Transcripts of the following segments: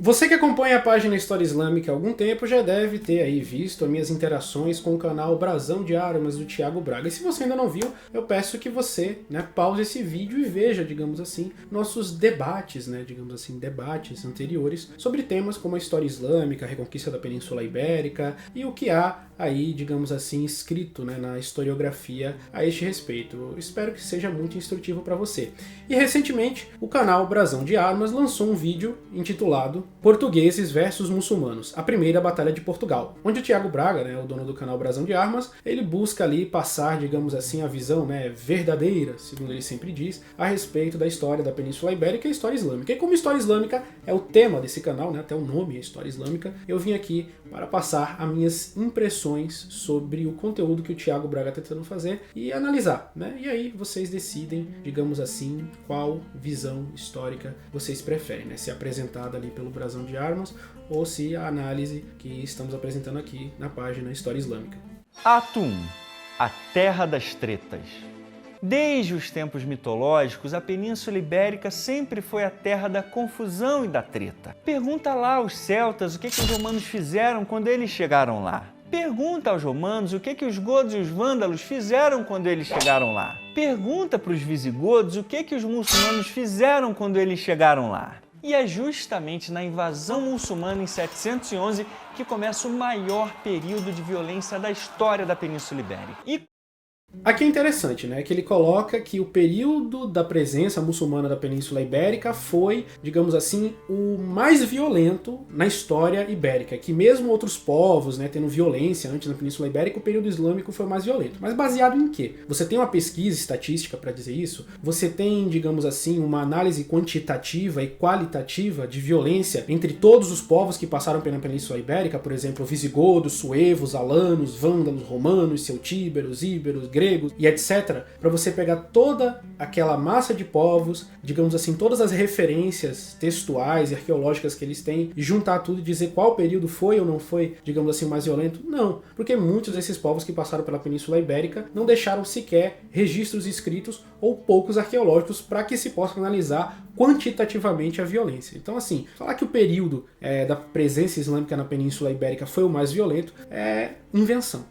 Você que acompanha a página História Islâmica há algum tempo já deve ter aí visto as minhas interações com o canal Brasão de Armas do Thiago Braga. E se você ainda não viu, eu peço que você pause esse vídeo e veja, digamos assim, nossos debates, debates anteriores sobre temas como a história islâmica, a reconquista da Península Ibérica e o que há aí, digamos assim, escrito na historiografia a este respeito. Eu espero que seja muito instrutivo para você. E recentemente, o canal Brasão de Armas lançou um vídeo intitulado Portugueses versus Muçulmanos, a primeira batalha de Portugal, onde o Thiago Braga, o dono do canal Brasão de Armas, ele busca ali passar, digamos assim, a visão verdadeira, segundo ele sempre diz, a respeito da história da Península Ibérica e a história islâmica. E como história islâmica é o tema desse canal, até o nome é História Islâmica, eu vim aqui para passar as minhas impressões sobre o conteúdo que o Thiago Braga está tentando fazer e analisar, E aí vocês decidem, digamos assim, qual visão histórica vocês preferem, se apresentada ali pelo Brasão de Armas ou se a análise que estamos apresentando aqui na página História Islâmica. Ato 1. A Terra das Tretas. Desde os tempos mitológicos, a Península Ibérica sempre foi a terra da confusão e da treta. Pergunta lá aos celtas o que os romanos fizeram quando eles chegaram lá. Pergunta aos romanos o que os godos e os vândalos fizeram quando eles chegaram lá. Pergunta para os visigodos o que os muçulmanos fizeram quando eles chegaram lá. E é justamente na invasão muçulmana em 711 que começa o maior período de violência da história da Península Ibérica. Aqui é interessante, que ele coloca que o período da presença muçulmana da Península Ibérica foi, digamos assim, o mais violento na história ibérica, que mesmo outros povos, tendo violência antes na Península Ibérica, o período islâmico foi o mais violento. Mas baseado em quê? Você tem uma pesquisa estatística para dizer isso? Você tem, digamos assim, uma análise quantitativa e qualitativa de violência entre todos os povos que passaram pela Península Ibérica, por exemplo, visigodos, suevos, alanos, vândalos, romanos, celtíberos, íberos, gregos e etc, para você pegar toda aquela massa de povos, digamos assim, todas as referências textuais e arqueológicas que eles têm, e juntar tudo e dizer qual período foi ou não foi, digamos assim, o mais violento? Não, porque muitos desses povos que passaram pela Península Ibérica não deixaram sequer registros escritos ou poucos arqueológicos para que se possa analisar quantitativamente a violência. Então, assim, falar que o período da presença islâmica na Península Ibérica foi o mais violento é invenção.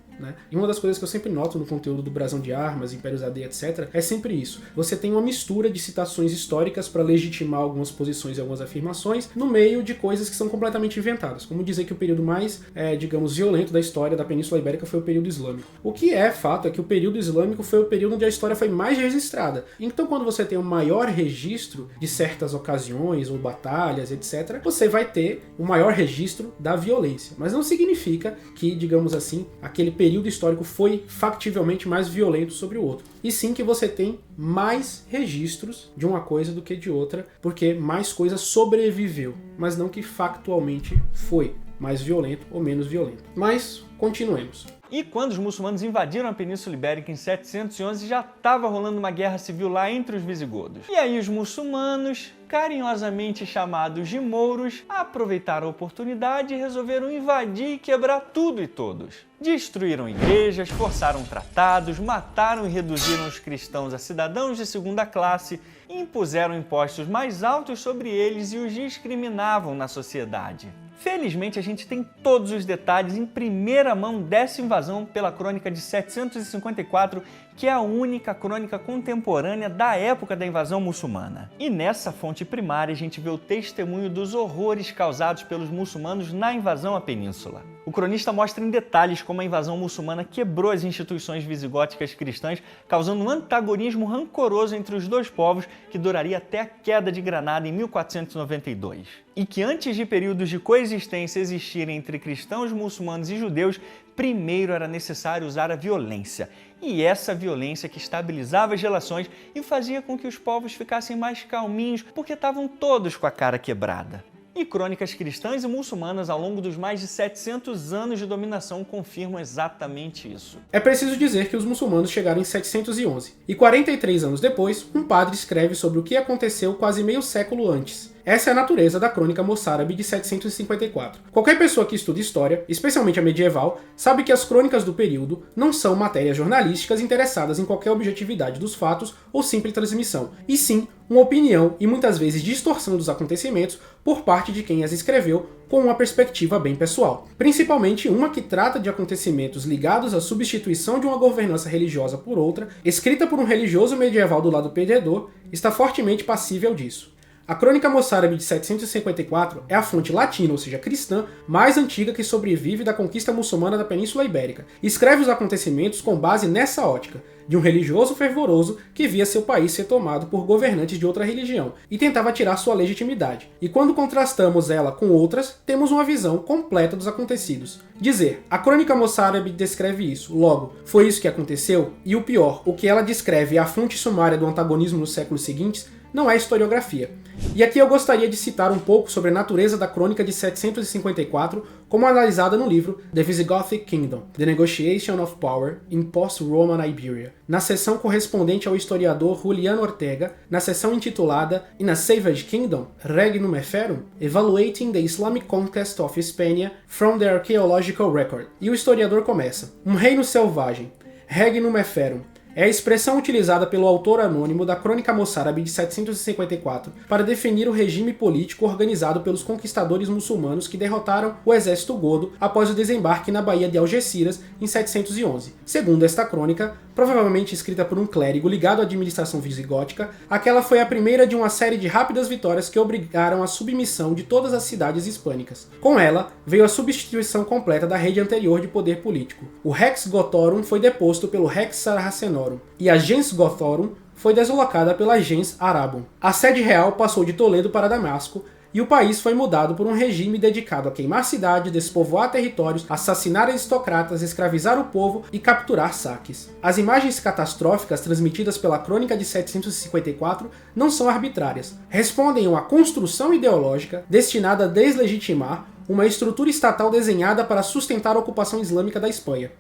E uma das coisas que eu sempre noto no conteúdo do Brasão de Armas, Impérios AD, etc, é sempre isso. Você tem uma mistura de citações históricas para legitimar algumas posições e algumas afirmações no meio de coisas que são completamente inventadas. Como dizer que o período mais, digamos, violento da história da Península Ibérica foi o período islâmico. O que é fato é que o período islâmico foi o período onde a história foi mais registrada. Então, quando você tem um maior registro de certas ocasiões ou batalhas, etc, você vai ter o maior registro da violência. Mas não significa que, digamos assim, aquele período histórico foi factivelmente mais violento sobre o outro. E sim que você tem mais registros de uma coisa do que de outra, porque mais coisa sobreviveu, mas não que factualmente foi mais violento ou menos violento. Mas continuemos. E quando os muçulmanos invadiram a Península Ibérica em 711, já estava rolando uma guerra civil lá entre os visigodos. E aí os muçulmanos, carinhosamente chamados de mouros, aproveitaram a oportunidade e resolveram invadir e quebrar tudo e todos. Destruíram igrejas, forçaram tratados, mataram e reduziram os cristãos a cidadãos de segunda classe, impuseram impostos mais altos sobre eles e os discriminavam na sociedade. Felizmente, a gente tem todos os detalhes em primeira mão dessa invasão pela Crônica de 754, que é a única crônica contemporânea da época da invasão muçulmana. E nessa fonte primária a gente vê o testemunho dos horrores causados pelos muçulmanos na invasão à península. O cronista mostra em detalhes como a invasão muçulmana quebrou as instituições visigóticas cristãs, causando um antagonismo rancoroso entre os dois povos que duraria até a queda de Granada em 1492. E que antes de períodos de coexistência existirem entre cristãos, muçulmanos e judeus, primeiro era necessário usar a violência. E essa violência que estabilizava as relações e fazia com que os povos ficassem mais calminhos, porque estavam todos com a cara quebrada. E crônicas cristãs e muçulmanas ao longo dos mais de 700 anos de dominação confirmam exatamente isso. É preciso dizer que os muçulmanos chegaram em 711, e 43 anos depois, um padre escreve sobre o que aconteceu quase meio século antes. Essa é a natureza da Crônica Moçárabe de 754. Qualquer pessoa que estuda história, especialmente a medieval, sabe que as crônicas do período não são matérias jornalísticas interessadas em qualquer objetividade dos fatos ou simples transmissão, e sim uma opinião e muitas vezes distorção dos acontecimentos por parte de quem as escreveu com uma perspectiva bem pessoal. Principalmente uma que trata de acontecimentos ligados à substituição de uma governança religiosa por outra, escrita por um religioso medieval do lado perdedor, está fortemente passível disso. A Crônica Moçárabe de 754 é a fonte latina, ou seja, cristã, mais antiga que sobrevive da conquista muçulmana da Península Ibérica. Escreve os acontecimentos com base nessa ótica, de um religioso fervoroso que via seu país ser tomado por governantes de outra religião e tentava tirar sua legitimidade. E quando contrastamos ela com outras, temos uma visão completa dos acontecidos. Dizer, a Crônica Moçárabe descreve isso, logo, foi isso que aconteceu, e o pior, o que ela descreve é a fonte sumária do antagonismo nos séculos seguintes, não é historiografia. E aqui eu gostaria de citar um pouco sobre a natureza da Crônica de 754, como analisada no livro The Visigothic Kingdom, The Negotiation of Power in Post-Roman Iberia, na seção correspondente ao historiador Julián Ortega, na seção intitulada In a Savage Kingdom, Regnum Eferum, Evaluating the Islamic Conquest of Hispania from the Archaeological Record. E o historiador começa, um reino selvagem, Regnum Eferum, é a expressão utilizada pelo autor anônimo da Crônica Moçárabe de 754 para definir o regime político organizado pelos conquistadores muçulmanos que derrotaram o exército godo após o desembarque na Baía de Algeciras em 711. Segundo esta crônica, provavelmente escrita por um clérigo ligado à administração visigótica, aquela foi a primeira de uma série de rápidas vitórias que obrigaram a submissão de todas as cidades hispânicas. Com ela, veio a substituição completa da rede anterior de poder político. O Rex Gothorum foi deposto pelo Rex Sarracenorum, e a Gens Gothorum foi deslocada pela Gens Arabum. A sede real passou de Toledo para Damasco, e o país foi mudado por um regime dedicado a queimar cidades, despovoar territórios, assassinar aristocratas, escravizar o povo e capturar saques. As imagens catastróficas transmitidas pela Crônica de 754 não são arbitrárias. Respondem a uma construção ideológica destinada a deslegitimar uma estrutura estatal desenhada para sustentar a ocupação islâmica da Espanha.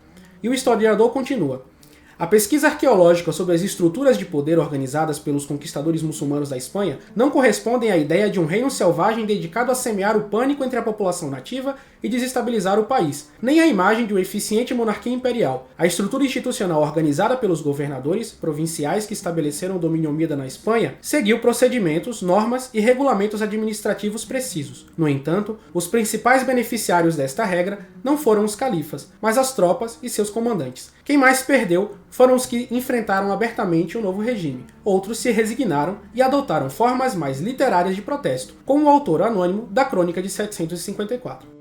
E o historiador continua. A pesquisa arqueológica sobre as estruturas de poder organizadas pelos conquistadores muçulmanos da Espanha não correspondem à ideia de um reino selvagem dedicado a semear o pânico entre a população nativa e desestabilizar o país, nem à imagem de uma eficiente monarquia imperial. A estrutura institucional organizada pelos governadores provinciais que estabeleceram o domínio omida na Espanha seguiu procedimentos, normas e regulamentos administrativos precisos. No entanto, os principais beneficiários desta regra não foram os califas, mas as tropas e seus comandantes. Quem mais perdeu foram os que enfrentaram abertamente o novo regime. Outros se resignaram e adotaram formas mais literárias de protesto, como o autor anônimo da Crônica de 754.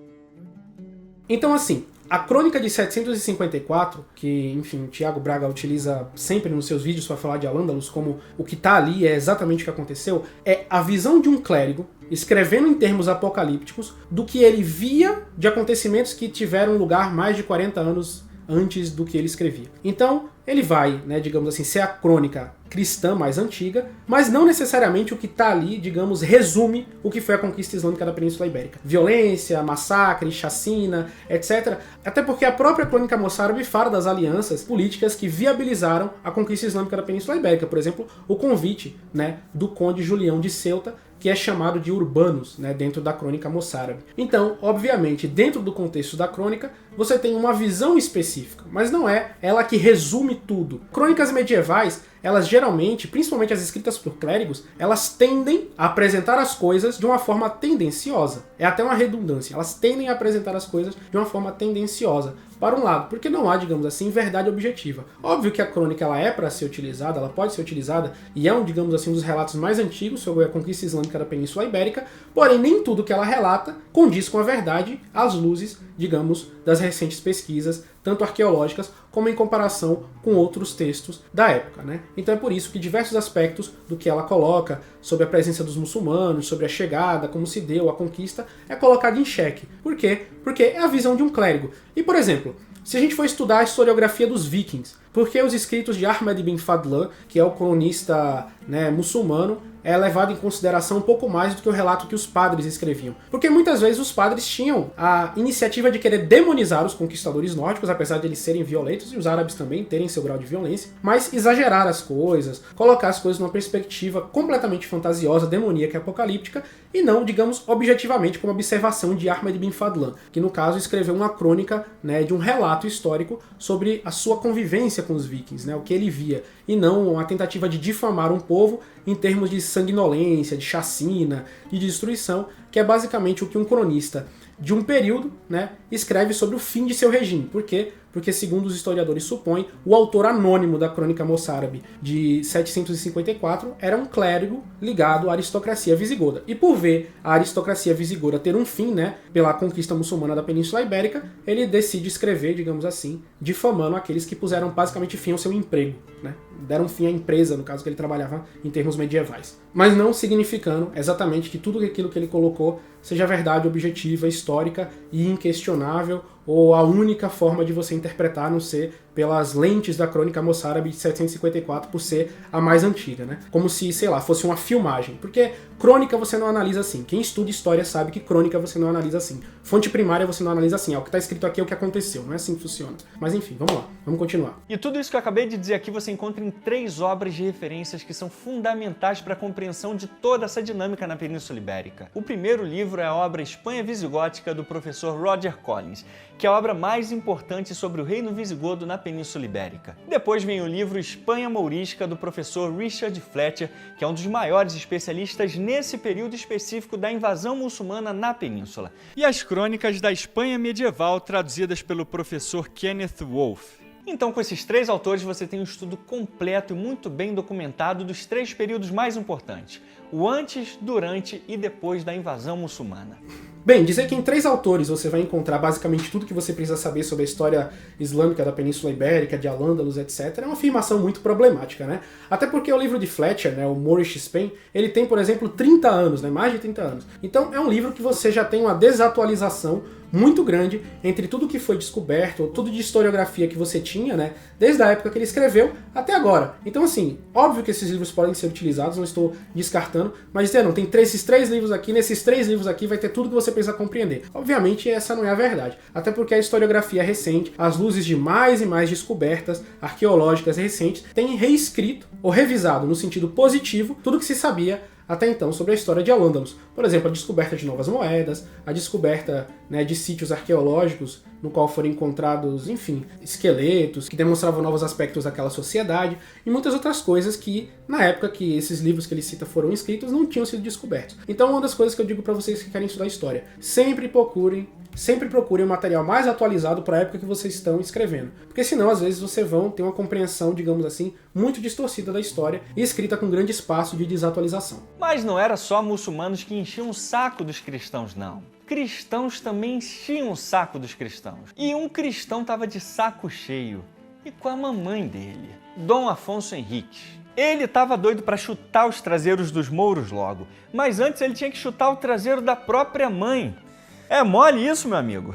Então assim, a Crônica de 754, que, enfim, Tiago Braga utiliza sempre nos seus vídeos para falar de Al-Ándalus como o que está ali é exatamente o que aconteceu, é a visão de um clérigo escrevendo em termos apocalípticos do que ele via de acontecimentos que tiveram lugar mais de 40 anos antes do que ele escrevia. Então, ele vai, digamos assim, ser a crônica cristã mais antiga, mas não necessariamente o que está ali, digamos, resume o que foi a conquista islâmica da Península Ibérica. Violência, massacre, chacina, etc. Até porque a própria Crônica Moçárabe fala das alianças políticas que viabilizaram a conquista islâmica da Península Ibérica. Por exemplo, o convite do conde Julião de Ceuta, que é chamado de Urbanos, dentro da Crônica Moçárabe. Então, obviamente, dentro do contexto da crônica, você tem uma visão específica, mas não é ela que resume tudo. Crônicas medievais, elas geralmente, principalmente as escritas por clérigos, elas tendem a apresentar as coisas de uma forma tendenciosa. É até uma redundância. Elas tendem a apresentar as coisas de uma forma tendenciosa. Para um lado, porque não há, digamos assim, verdade objetiva. Óbvio que a crônica ela é para ser utilizada, ela pode ser utilizada, e é digamos assim, um dos relatos mais antigos sobre a conquista islâmica da Península Ibérica, porém nem tudo que ela relata condiz com a verdade às luzes, digamos, das recentes pesquisas, tanto arqueológicas como em comparação com outros textos da época. Então é por isso que diversos aspectos do que ela coloca sobre a presença dos muçulmanos, sobre a chegada, como se deu a conquista, é colocado em xeque. Por quê? Porque é a visão de um clérigo. E, por exemplo, se a gente for estudar a historiografia dos vikings, Porque os escritos de Ahmed bin Fadlan, que é o cronista, né, muçulmano, é levado em consideração um pouco mais do que o relato que os padres escreviam. Porque muitas vezes os padres tinham a iniciativa de querer demonizar os conquistadores nórdicos, apesar de eles serem violentos, e os árabes também terem seu grau de violência, mas exagerar as coisas, colocar as coisas numa perspectiva completamente fantasiosa, demoníaca e apocalíptica, e não, digamos, objetivamente como observação de Ahmed bin Fadlan, que no caso escreveu uma crônica, né, de um relato histórico sobre a sua convivência com os vikings, né, o que ele via, e não uma tentativa de difamar um povo em termos de sanguinolência, de chacina, de destruição, que é basicamente o que um cronista de um período, né, escreve sobre o fim de seu regime. Por quê? Porque, segundo os historiadores supõem, o autor anônimo da Crônica Moçárabe de 754 era um clérigo ligado à aristocracia visigoda. E por ver a aristocracia visigoda ter um fim, né, pela conquista muçulmana da Península Ibérica, ele decide escrever, digamos assim, difamando aqueles que puseram basicamente fim ao seu emprego, né? Deram fim à empresa, no caso que ele trabalhava em termos medievais. Mas não significando exatamente que tudo aquilo que ele colocou seja verdade objetiva, histórica e inquestionável, ou a única forma de você interpretar, a não ser pelas lentes da Crônica Moçárabe de 754, por ser a mais antiga, né? Como se, sei lá, fosse uma filmagem. Porque crônica você não analisa assim. Quem estuda história sabe que crônica você não analisa assim. Fonte primária você não analisa assim. O que está escrito aqui é o que aconteceu. Não é assim que funciona. Mas enfim, vamos lá. Vamos continuar. E tudo isso que eu acabei de dizer aqui você encontra em 3 obras de referências que são fundamentais para a compreensão de toda essa dinâmica na Península Ibérica. O primeiro livro é a obra Espanha Visigótica, do professor Roger Collins, que é a obra mais importante sobre o reino visigodo na Península Ibérica. Depois vem o livro Espanha Mourisca, do professor Richard Fletcher, que é um dos maiores especialistas nesse período específico da invasão muçulmana na península. E as crônicas da Espanha medieval, traduzidas pelo professor Kenneth Wolff. Então, com esses 3 autores, você tem um estudo completo e muito bem documentado dos 3 períodos mais importantes: o antes, durante e depois da invasão muçulmana. Bem, dizer que em 3 autores você vai encontrar basicamente tudo que você precisa saber sobre a história islâmica da Península Ibérica, de Al-Ândalus, etc., é uma afirmação muito problemática, né? Até porque o livro de Fletcher, né, o Moorish Spain, ele tem, por exemplo, 30 anos, né, mais de 30 anos. Então é um livro que você já tem uma desatualização muito grande entre tudo que foi descoberto, tudo de historiografia que você tinha, né, desde a época que ele escreveu até agora. Então, assim, óbvio que esses livros podem ser utilizados, não estou descartando, mas não, tem esses 3 livros aqui, nesses 3 livros aqui vai ter tudo que você precisa compreender. Obviamente, essa não é a verdade, até porque a historiografia recente, às luzes de mais e mais descobertas arqueológicas recentes, tem reescrito ou revisado no sentido positivo tudo que se sabia até então sobre a história de Al-Ândalus. Por exemplo, a descoberta de novas moedas, a descoberta, né, de sítios arqueológicos no qual foram encontrados, enfim, esqueletos que demonstravam novos aspectos daquela sociedade e muitas outras coisas que, na época que esses livros que ele cita foram escritos, não tinham sido descobertos. Então, uma das coisas que eu digo para vocês que querem estudar história, sempre procurem o material mais atualizado para a época que vocês estão escrevendo. Porque senão, às vezes, vocês vão ter uma compreensão, digamos assim, muito distorcida da história e escrita com grande espaço de desatualização. Mas não era só muçulmanos que enchiam o saco dos cristãos, não. Cristãos também enchiam o saco dos cristãos. E um cristão estava de saco cheio. E com a mamãe dele, Dom Afonso Henriques. Ele estava doido para chutar os traseiros dos mouros logo. Mas antes ele tinha que chutar o traseiro da própria mãe. É mole isso, meu amigo?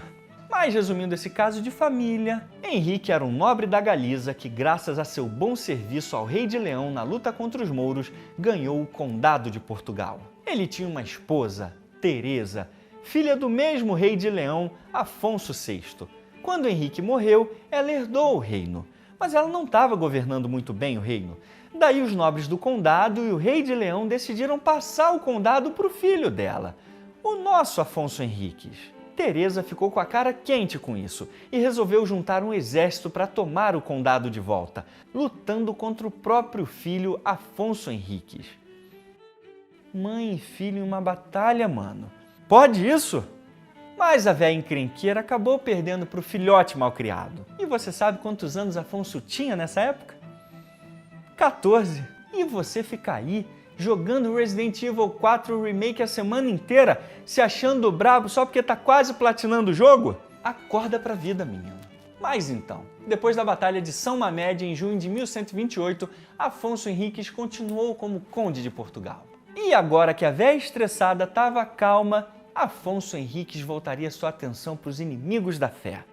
Mas resumindo esse caso de família, Henrique era um nobre da Galiza que, graças a seu bom serviço ao rei de Leão na luta contra os mouros, ganhou o Condado de Portugal. Ele tinha uma esposa, Teresa, filha do mesmo rei de Leão, Afonso VI. Quando Henrique morreu, ela herdou o reino, mas ela não estava governando muito bem o reino. Daí os nobres do condado e o rei de Leão decidiram passar o condado para o filho dela, o nosso Afonso Henriques. Teresa ficou com a cara quente com isso e resolveu juntar um exército para tomar o condado de volta, lutando contra o próprio filho Afonso Henriques. Mãe e filho em uma batalha, mano. Pode isso? Mas a véia encrenqueira acabou perdendo para o filhote malcriado. E você sabe quantos anos Afonso tinha nessa época? 14. E você fica aí jogando Resident Evil 4 Remake a semana inteira, se achando brabo só porque tá quase platinando o jogo? Acorda pra vida, menino. Mas então, depois da Batalha de São Mamed em junho de 1128, Afonso Henriques continuou como Conde de Portugal. E agora que a véia estressada estava calma, Afonso Henriques voltaria sua atenção para os inimigos da fé.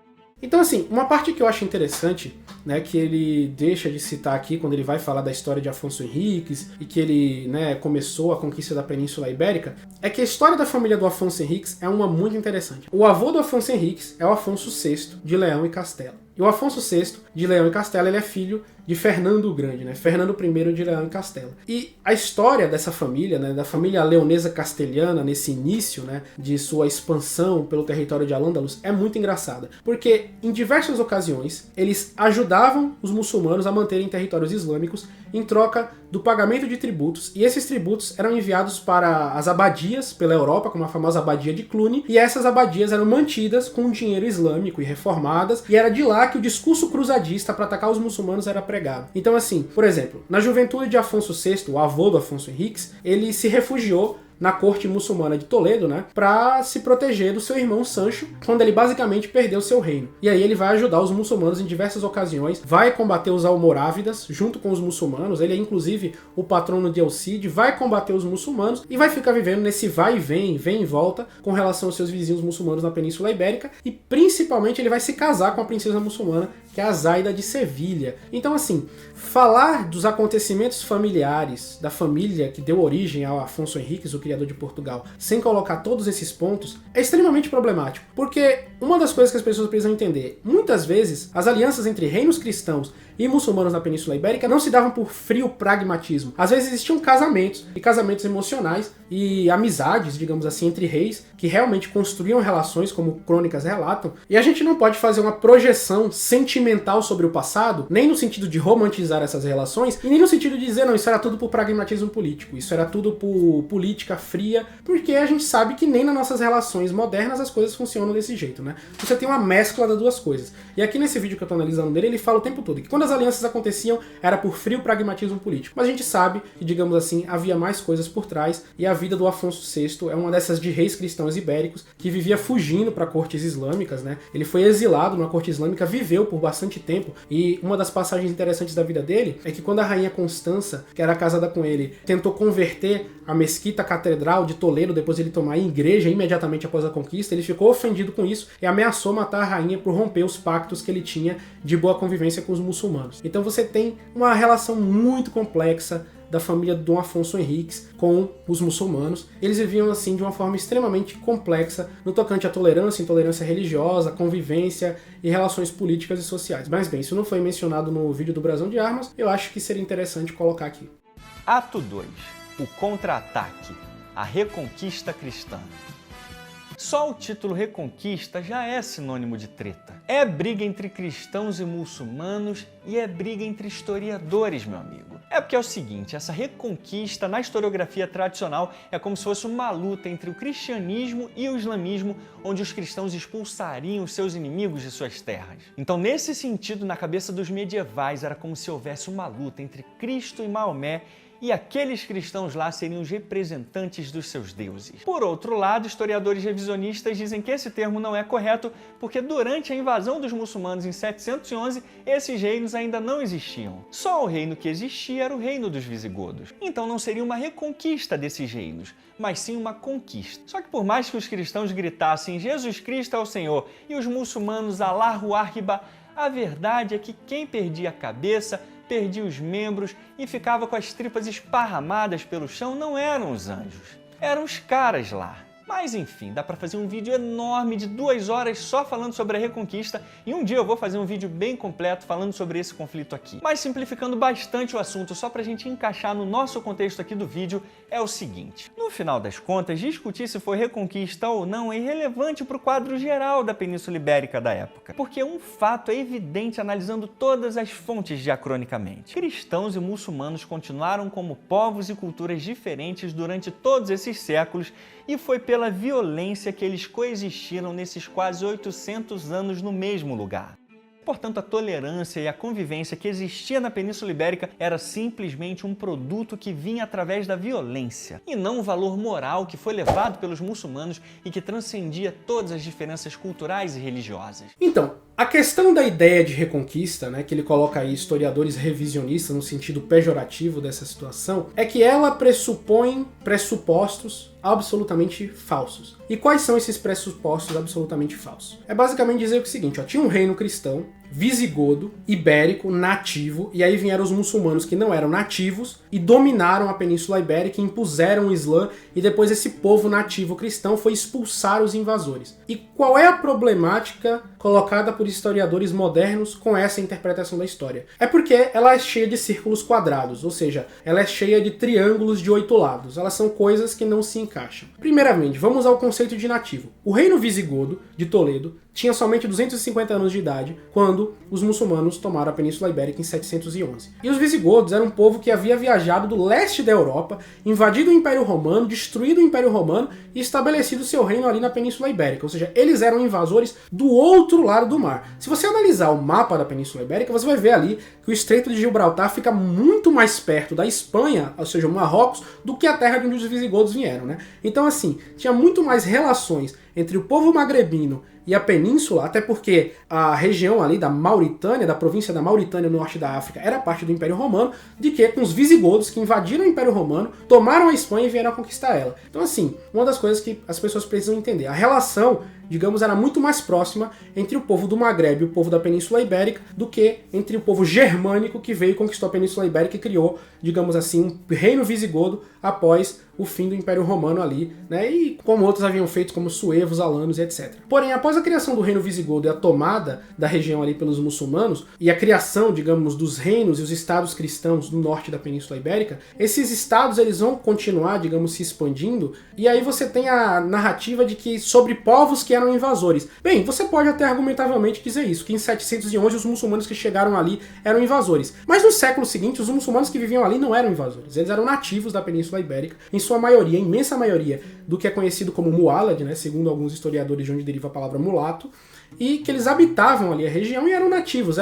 Então, assim, uma parte que eu acho interessante, né, que ele deixa de citar aqui quando ele vai falar da história de Afonso Henriques e que ele, né, começou a conquista da Península Ibérica, é que a história da família do Afonso Henriques é uma muito interessante. O avô do Afonso Henriques é o Afonso VI de Leão e Castela. E o Afonso VI de Leão e Castela, ele é filho de Fernando o Grande, né? Fernando I de Leão e Castela. E a história dessa família, né, da família leonesa castelhana, nesse início, né, de sua expansão pelo território de Al-Ándalus, é muito engraçada. Porque, em diversas ocasiões, eles ajudavam os muçulmanos a manterem territórios islâmicos em troca do pagamento de tributos, e esses tributos eram enviados para as abadias pela Europa, como a famosa abadia de Cluny, e essas abadias eram mantidas com dinheiro islâmico e reformadas, e era de lá que o discurso cruzadista para atacar os muçulmanos era pregado. Então, assim, por exemplo, na juventude de Afonso VI, o avô do Afonso Henriques, ele se refugiou na corte muçulmana de Toledo, né, para se proteger do seu irmão Sancho, quando ele basicamente perdeu seu reino. E aí ele vai ajudar os muçulmanos em diversas ocasiões, vai combater os almorávidas junto com os muçulmanos, ele é inclusive o patrono de El Cid, vai combater os muçulmanos e vai ficar vivendo nesse vai e vem e volta com relação aos seus vizinhos muçulmanos na Península Ibérica, e principalmente ele vai se casar com a princesa muçulmana, que é a Zaida de Sevilha. Então, assim, falar dos acontecimentos familiares da família que deu origem ao Afonso Henriques, o criador de Portugal, sem colocar todos esses pontos, é extremamente problemático. Porque uma das coisas que as pessoas precisam entender, muitas vezes, as alianças entre reinos cristãos e muçulmanos na Península Ibérica não se davam por frio pragmatismo. Às vezes existiam casamentos, e casamentos emocionais, e amizades, digamos assim, entre reis, que realmente construíam relações, como crônicas relatam, e a gente não pode fazer uma projeção sentimental sobre o passado, nem no sentido de romantizar essas relações, e nem no sentido de dizer, não, isso era tudo por pragmatismo político, isso era tudo por política fria, porque a gente sabe que nem nas nossas relações modernas as coisas funcionam desse jeito, né? Você tem uma mescla das duas coisas. E aqui nesse vídeo que eu tô analisando dele, ele fala o tempo todo que quando as alianças aconteciam, era por frio pragmatismo político. Mas a gente sabe que, digamos assim, havia mais coisas por trás, e a vida do Afonso VI é uma dessas de reis cristãos ibéricos que vivia fugindo para cortes islâmicas, né? Ele foi exilado numa corte islâmica, viveu por bastante tempo, e uma das passagens interessantes da vida dele é que quando a rainha Constança, que era casada com ele, tentou converter a mesquita catedral de Toledo, depois de ele tomar a igreja imediatamente após a conquista, ele ficou ofendido com isso e ameaçou matar a rainha por romper os pactos que ele tinha de boa convivência com os muçulmanos. Então você tem uma relação muito complexa da família do Dom Afonso Henriques com os muçulmanos. Eles viviam assim de uma forma extremamente complexa no tocante à tolerância, intolerância religiosa, convivência e relações políticas e sociais. Mas bem, isso não foi mencionado no vídeo do Brasão de Armas, eu acho que seria interessante colocar aqui. Ato 2. O contra-ataque. A reconquista cristã. Só o título Reconquista já é sinônimo de treta. É briga entre cristãos e muçulmanos e é briga entre historiadores, meu amigo. É porque é o seguinte, essa reconquista na historiografia tradicional é como se fosse uma luta entre o cristianismo e o islamismo, onde os cristãos expulsariam os seus inimigos de suas terras. Então, nesse sentido, na cabeça dos medievais, era como se houvesse uma luta entre Cristo e Maomé, e aqueles cristãos lá seriam os representantes dos seus deuses. Por outro lado, historiadores revisionistas dizem que esse termo não é correto porque durante a invasão dos muçulmanos em 711, esses reinos ainda não existiam. Só o reino que existia era o reino dos visigodos. Então não seria uma reconquista desses reinos, mas sim uma conquista. Só que por mais que os cristãos gritassem Jesus Cristo é o Senhor e os muçulmanos Allahu Akbar, a verdade é que quem perdia a cabeça, perdia os membros e ficava com as tripas esparramadas pelo chão não eram os anjos, eram os caras lá. Mas enfim, dá pra fazer um vídeo enorme de 2 horas só falando sobre a Reconquista e um dia eu vou fazer um vídeo bem completo falando sobre esse conflito aqui. Mas simplificando bastante o assunto, só pra gente encaixar no nosso contexto aqui do vídeo, é o seguinte. No final das contas, discutir se foi Reconquista ou não é irrelevante pro quadro geral da Península Ibérica da época, porque um fato é evidente analisando todas as fontes diacronicamente. Cristãos e muçulmanos continuaram como povos e culturas diferentes durante todos esses séculos e foi pela violência que eles coexistiram nesses quase 800 anos no mesmo lugar. Portanto, a tolerância e a convivência que existia na Península Ibérica era simplesmente um produto que vinha através da violência, e não um valor moral que foi levado pelos muçulmanos e que transcendia todas as diferenças culturais e religiosas. Então, A questão da ideia de reconquista, né, que ele coloca aí historiadores revisionistas no sentido pejorativo dessa situação, é que ela pressupõe pressupostos absolutamente falsos. E quais são esses pressupostos absolutamente falsos? É basicamente dizer o seguinte, ó, tinha um reino cristão, visigodo, ibérico, nativo, e aí vieram os muçulmanos que não eram nativos e dominaram a Península Ibérica, impuseram o Islã, e depois esse povo nativo cristão foi expulsar os invasores. E qual é a problemática colocada por historiadores modernos com essa interpretação da história? É porque ela é cheia de círculos quadrados, ou seja, ela é cheia de triângulos de 8 lados. Elas são coisas que não se encaixam. Primeiramente, vamos ao conceito de nativo. O reino visigodo de Toledo tinha somente 250 anos de idade quando os muçulmanos tomaram a Península Ibérica em 711. E os visigodos eram um povo que havia viajado do leste da Europa, invadido o Império Romano, destruído o Império Romano e estabelecido seu reino ali na Península Ibérica. Ou seja, eles eram invasores do outro lado do mar. Se você analisar o mapa da Península Ibérica, você vai ver ali que o Estreito de Gibraltar fica muito mais perto da Espanha, ou seja, o Marrocos, do que a terra de onde os visigodos vieram, né? Então, assim, tinha muito mais relações entre o povo magrebino e a península, até porque a região ali da Mauritânia, da província da Mauritânia no norte da África, era parte do Império Romano, de que com os visigodos que invadiram o Império Romano, tomaram a Espanha e vieram a conquistar ela. Então, assim, uma das coisas que as pessoas precisam entender, a relação, digamos, era muito mais próxima entre o povo do Maghreb e o povo da Península Ibérica do que entre o povo germânico que veio e conquistou a Península Ibérica e criou, digamos assim, um reino visigodo após o fim do Império Romano ali, né? E como outros haviam feito, como suevos, alanos e etc. Porém, após a criação do reino visigodo e a tomada da região ali pelos muçulmanos e a criação, digamos, dos reinos e os estados cristãos no norte da Península Ibérica, esses estados eles vão continuar, digamos, se expandindo, e aí você tem a narrativa de que sobre povos que eram invasores. Bem, você pode até argumentavelmente dizer isso, que em 711 os muçulmanos que chegaram ali eram invasores. Mas no século seguinte, os muçulmanos que viviam ali não eram invasores, eles eram nativos da Península Ibérica, em sua maioria, a imensa maioria, do que é conhecido como Mualad, né, segundo alguns historiadores de onde deriva a palavra mulato, e que eles habitavam ali a região e eram nativos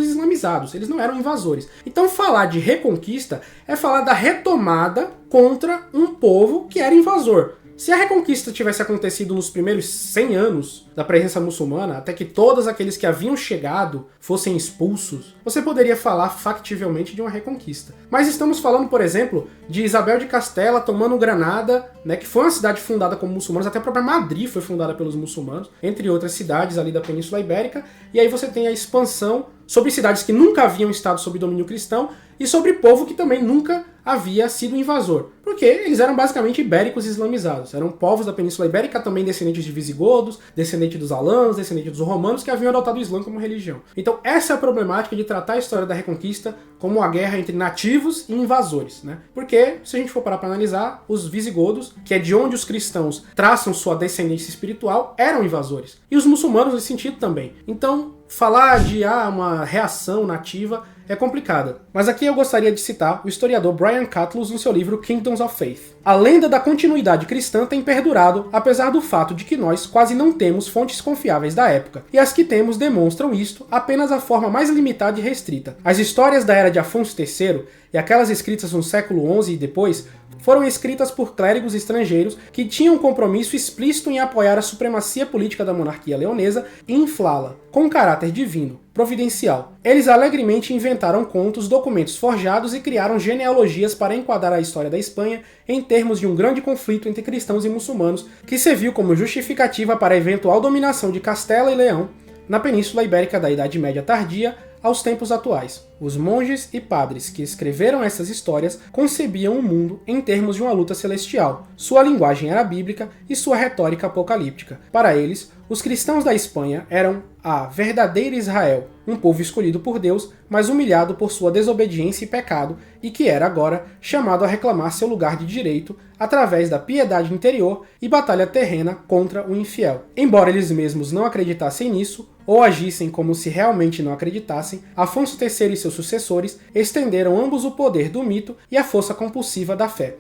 islamizados, eles não eram invasores. Então falar de reconquista é falar da retomada contra um povo que era invasor. Se a reconquista tivesse acontecido nos primeiros 100 anos da presença muçulmana, até que todos aqueles que haviam chegado fossem expulsos, você poderia falar factivelmente de uma reconquista. Mas estamos falando, por exemplo, de Isabel de Castela tomando Granada, né, que foi uma cidade fundada como muçulmanos, até a própria Madrid foi fundada pelos muçulmanos, entre outras cidades ali da Península Ibérica, e aí você tem a expansão sobre cidades que nunca haviam estado sob domínio cristão e sobre povo que também nunca havia sido invasor. Porque eles eram basicamente ibéricos islamizados. Eram povos da Península Ibérica, também descendentes de visigodos, descendentes dos alanos, descendentes dos romanos, que haviam adotado o Islã como religião. Então essa é a problemática de tratar a história da Reconquista como uma guerra entre nativos e invasores, né? Porque, se a gente for parar para analisar, os visigodos, que é de onde os cristãos traçam sua descendência espiritual, eram invasores. E os muçulmanos nesse sentido também. Então, falar de uma reação nativa é complicada. Mas aqui eu gostaria de citar o historiador Brian Catlus no seu livro Kingdoms of Faith. A lenda da continuidade cristã tem perdurado, apesar do fato de que nós quase não temos fontes confiáveis da época, e as que temos demonstram isto apenas a forma mais limitada e restrita. As histórias da era de Afonso III e aquelas escritas no século XI e depois foram escritas por clérigos estrangeiros que tinham um compromisso explícito em apoiar a supremacia política da monarquia leonesa e inflá-la, com caráter divino, providencial. Eles alegremente inventaram contos, documentos forjados e criaram genealogias para enquadrar a história da Espanha em termos de um grande conflito entre cristãos e muçulmanos, que serviu como justificativa para a eventual dominação de Castela e Leão na Península Ibérica da Idade Média Tardia aos tempos atuais. Os monges e padres que escreveram essas histórias concebiam o mundo em termos de uma luta celestial. Sua linguagem era bíblica e sua retórica apocalíptica. Para eles, os cristãos da Espanha eram a verdadeira Israel, um povo escolhido por Deus, mas humilhado por sua desobediência e pecado, e que era agora chamado a reclamar seu lugar de direito através da piedade interior e batalha terrena contra o infiel. Embora eles mesmos não acreditassem nisso, ou agissem como se realmente não acreditassem, Afonso III e seus sucessores estenderam ambos o poder do mito e a força compulsiva da fé.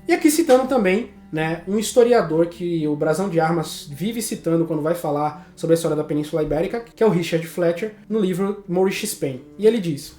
E aqui citando também, né, um historiador que o Brasão de Armas vive citando quando vai falar sobre a história da Península Ibérica, que é o Richard Fletcher, no livro Moorish Spain. E ele diz: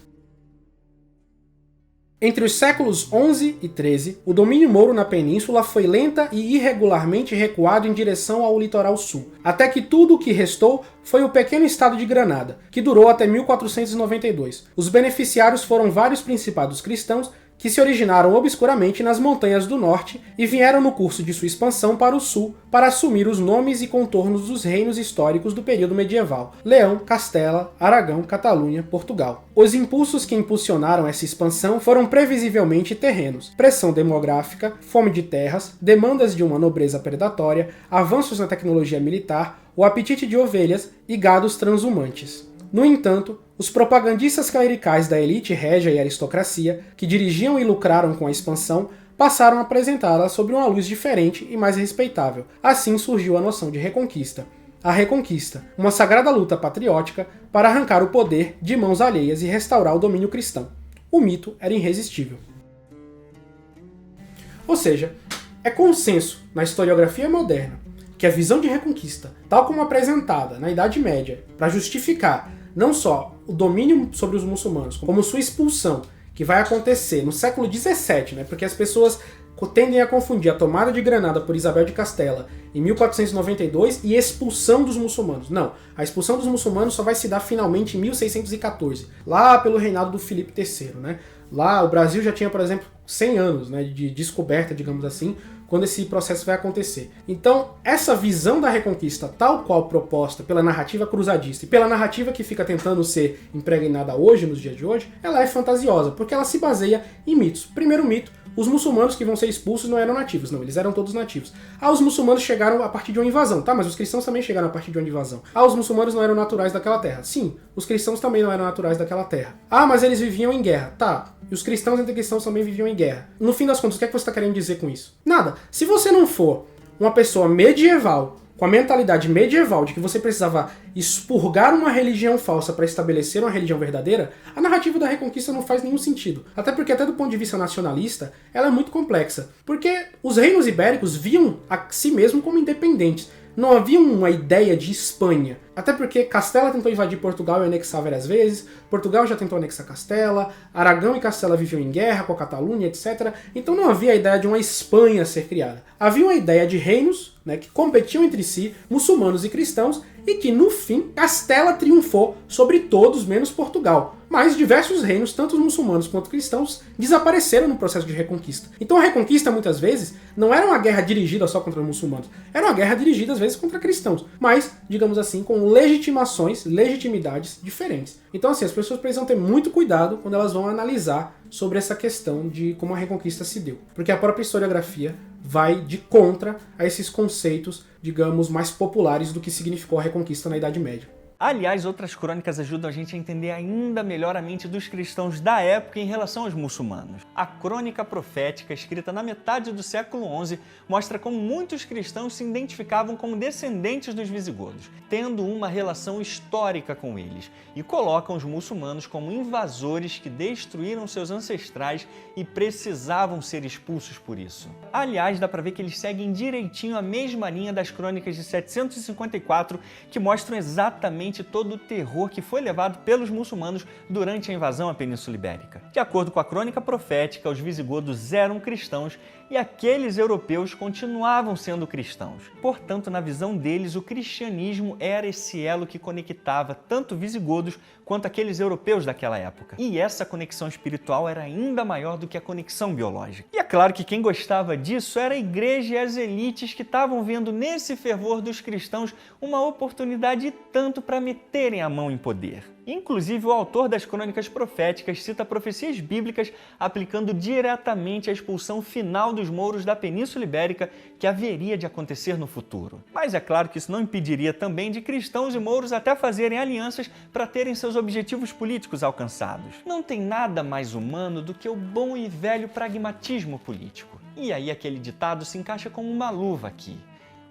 Entre os séculos XI e XIII, o domínio mouro na península foi lenta e irregularmente recuado em direção ao litoral sul, até que tudo o que restou foi o pequeno estado de Granada, que durou até 1492. Os beneficiários foram vários principados cristãos que se originaram obscuramente nas montanhas do norte e vieram no curso de sua expansão para o sul para assumir os nomes e contornos dos reinos históricos do período medieval: Leão, Castela, Aragão, Catalunha, Portugal. Os impulsos que impulsionaram essa expansão foram previsivelmente terrenos, pressão demográfica, fome de terras, demandas de uma nobreza predatória, avanços na tecnologia militar, o apetite de ovelhas e gados transhumantes. No entanto, os propagandistas clericais da elite régia e aristocracia, que dirigiam e lucraram com a expansão, passaram a apresentá-la sob uma luz diferente e mais respeitável. Assim surgiu a noção de reconquista. A Reconquista, uma sagrada luta patriótica para arrancar o poder de mãos alheias e restaurar o domínio cristão. O mito era irresistível. Ou seja, é consenso na historiografia moderna que a visão de reconquista, tal como apresentada na Idade Média, para justificar não só o domínio sobre os muçulmanos, como sua expulsão, que vai acontecer no século XVII, né? Porque as pessoas tendem a confundir a tomada de Granada por Isabel de Castela em 1492 e expulsão dos muçulmanos. Não, a expulsão dos muçulmanos só vai se dar finalmente em 1614, lá pelo reinado do Filipe III, né? Lá o Brasil já tinha, por exemplo, 100 anos, né, de descoberta, digamos assim, quando esse processo vai acontecer. Então, essa visão da Reconquista, tal qual proposta pela narrativa cruzadista e pela narrativa que fica tentando ser impregnada hoje, nos dias de hoje, ela é fantasiosa, porque ela se baseia em mitos. Primeiro mito: os muçulmanos que vão ser expulsos não eram nativos. Não, eles eram todos nativos. Os muçulmanos chegaram a partir de uma invasão. Tá, mas os cristãos também chegaram a partir de uma invasão. Os muçulmanos não eram naturais daquela terra. Sim, os cristãos também não eram naturais daquela terra. Mas eles viviam em guerra. Tá, e os cristãos entre cristãos também viviam em guerra. No fim das contas, o que é que você está querendo dizer com isso? Nada. Se você não for uma pessoa medieval, com a mentalidade medieval de que você precisava expurgar uma religião falsa para estabelecer uma religião verdadeira, a narrativa da Reconquista não faz nenhum sentido. Até porque, até do ponto de vista nacionalista, ela é muito complexa. Porque os reinos ibéricos viam a si mesmos como independentes. Não havia uma ideia de Espanha. Até porque Castela tentou invadir Portugal e anexar várias vezes, Portugal já tentou anexar Castela, Aragão e Castela viviam em guerra com a Catalunha, etc. Então não havia a ideia de uma Espanha ser criada. Havia uma ideia de reinos, né, que competiam entre si, muçulmanos e cristãos, e que, no fim, Castela triunfou sobre todos menos Portugal. Mas diversos reinos, tanto os muçulmanos quanto cristãos, desapareceram no processo de reconquista. Então a reconquista, muitas vezes, não era uma guerra dirigida só contra muçulmanos, era uma guerra dirigida, às vezes, contra cristãos, mas, digamos assim, com legitimidades diferentes. Então, assim, as pessoas precisam ter muito cuidado quando elas vão analisar sobre essa questão de como a reconquista se deu. Porque a própria historiografia vai de contra a esses conceitos, digamos, mais populares do que significou a reconquista na Idade Média. Aliás, outras crônicas ajudam a gente a entender ainda melhor a mente dos cristãos da época em relação aos muçulmanos. A Crônica Profética, escrita na metade do século XI, mostra como muitos cristãos se identificavam como descendentes dos visigodos, tendo uma relação histórica com eles, e colocam os muçulmanos como invasores que destruíram seus ancestrais e precisavam ser expulsos por isso. Aliás, dá pra ver que eles seguem direitinho a mesma linha das crônicas de 754, que mostram exatamente todo o terror que foi levado pelos muçulmanos durante a invasão à Península Ibérica. De acordo com a Crônica Profética, os visigodos eram cristãos e aqueles europeus continuavam sendo cristãos. Portanto, na visão deles, o cristianismo era esse elo que conectava tanto visigodos quanto aqueles europeus daquela época. E essa conexão espiritual era ainda maior do que a conexão biológica. E é claro que quem gostava disso era a igreja e as elites que estavam vendo nesse fervor dos cristãos uma oportunidade tanto para meterem a mão em poder. Inclusive, o autor das Crônicas Proféticas cita profecias bíblicas aplicando diretamente a expulsão final dos mouros da Península Ibérica que haveria de acontecer no futuro. Mas é claro que isso não impediria também de cristãos e mouros até fazerem alianças para terem seus objetivos políticos alcançados. Não tem nada mais humano do que o bom e velho pragmatismo político. E aí aquele ditado se encaixa como uma luva aqui.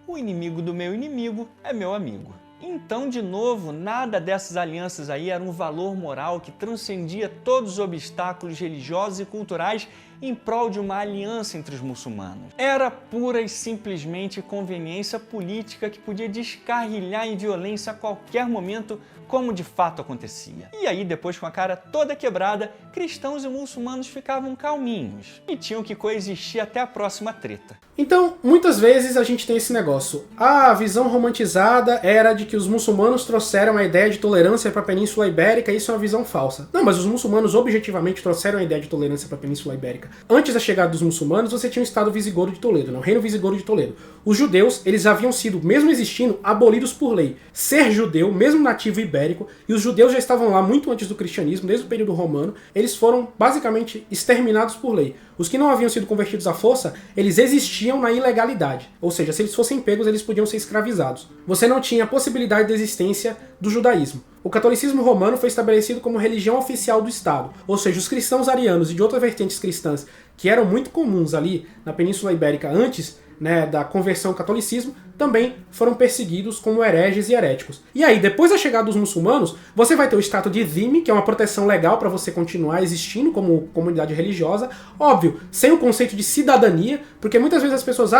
O inimigo do meu inimigo é meu amigo. Então, de novo, nada dessas alianças aí era um valor moral que transcendia todos os obstáculos religiosos e culturais em prol de uma aliança entre os muçulmanos. Era pura e simplesmente conveniência política que podia descarrilhar em violência a qualquer momento, como de fato acontecia. E aí, depois com a cara toda quebrada, cristãos e muçulmanos ficavam calminhos e tinham que coexistir até a próxima treta. Então, muitas vezes a gente tem esse negócio. A visão romantizada era de que os muçulmanos trouxeram a ideia de tolerância para a Península Ibérica, e isso é uma visão falsa. Não, mas os muçulmanos objetivamente trouxeram a ideia de tolerância para a Península Ibérica. Antes da chegada dos muçulmanos, você tinha o Estado Visigodo de Toledo, o Reino Visigodo de Toledo. Os judeus, eles haviam sido, mesmo existindo, abolidos por lei. Ser judeu, mesmo nativo ibérico, e os judeus já estavam lá muito antes do cristianismo, desde o período romano, eles foram basicamente exterminados por lei. Os que não haviam sido convertidos à força, eles existiam na ilegalidade. Ou seja, se eles fossem pegos, eles podiam ser escravizados. Você não tinha a possibilidade de existência do judaísmo. O catolicismo romano foi estabelecido como religião oficial do Estado. Ou seja, os cristãos arianos e de outras vertentes cristãs, que eram muito comuns ali na Península Ibérica antes, da conversão ao catolicismo, também foram perseguidos como hereges e heréticos. E aí, depois da chegada dos muçulmanos, você vai ter o status de dhimmi, que é uma proteção legal para você continuar existindo como comunidade religiosa, óbvio, sem o conceito de cidadania, porque muitas vezes as pessoas,